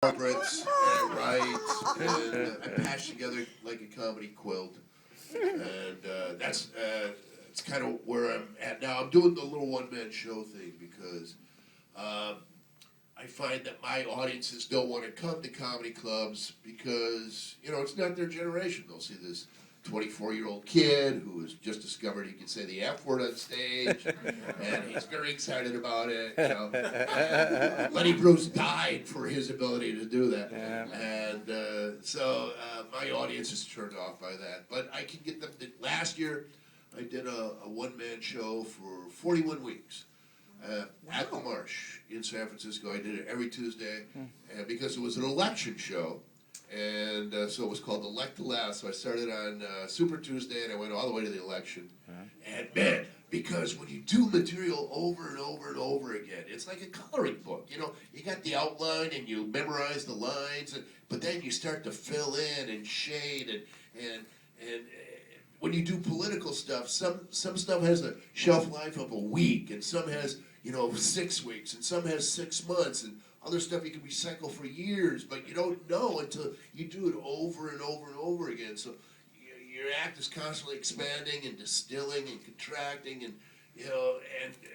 corporates, and I write, and I patch together like a comedy quilt, and that's kind of where I'm at now. I'm doing the little one-man show thing because I find that my audiences don't want to come to comedy clubs because, it's not their generation. They'll see this 24-year-old kid who has just discovered he can say the F word on stage, and he's very excited about it. Lenny Bruce died for his ability to do that, and so my audience is turned off by that. But I can get them. Last year, I did a one-man show for 41 weeks. At the Marsh in San Francisco. I did it every Tuesday because it was an election show, and so it was called Elect to Last. So I started on Super Tuesday, and I went all the way to the election. And man, because when you do material over and over and over again, it's like a coloring book. You got the outline and you memorize the lines, but then you start to fill in and shade and when you do political stuff, some stuff has a shelf life of a week, and some has 6 weeks, and some has 6 months, and other stuff you can recycle for years, but you don't know until you do it over and over and over again. So your act is constantly expanding and distilling and contracting, and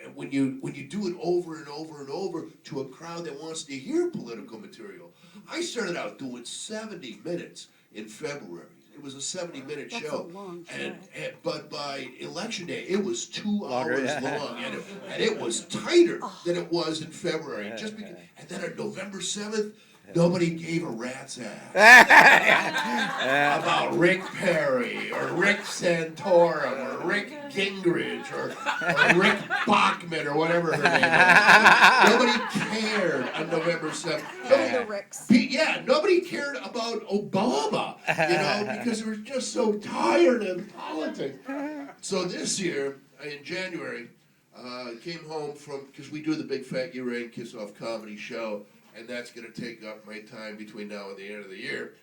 and when you do it over and over and over to a crowd that wants to hear political material. I started out doing 70 minutes in February. It was a 70-minute show. That's a long show. But by election day, it was 2 hours long, and it was tighter than it was in February. And then on November 7th, nobody gave a rat's ass about Rick Perry or Rick Santorum or Rick Gingrich or Rick Bachman or whatever her name was. Nobody cared on November 7th. Nobody cared about Obama, because they were just so tired of politics. So this year, in January, came home because we do the Big Fat You Rain Kiss Off comedy show, and that's going to take up my time between now and the end of the year.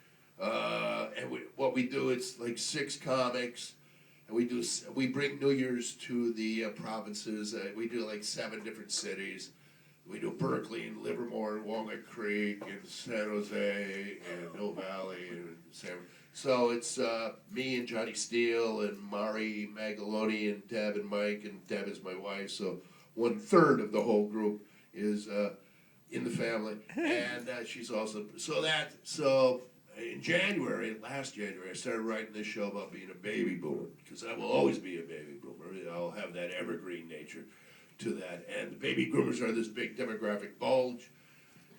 What we do, it's like 6 comics, and we bring New Year's to the provinces. We do like 7 different cities. We do Berkeley and Livermore and Walnut Creek and San Jose and Mill Valley and so it's me and Johnny Steele and Mari Magaloni and Deb and Mike, and Deb is my wife, so 1/3 of the whole group is in the family, and she's also so in last January, I started writing this show about being a baby boomer, because I will always be a baby boomer. I'll have that evergreen nature to that, and the baby boomers are this big demographic bulge,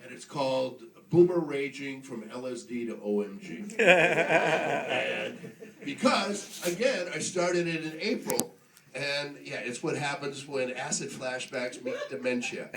and it's called Boomer Raging from LSD to OMG. And because, again, I started it in April, and it's what happens when acid flashbacks meet dementia.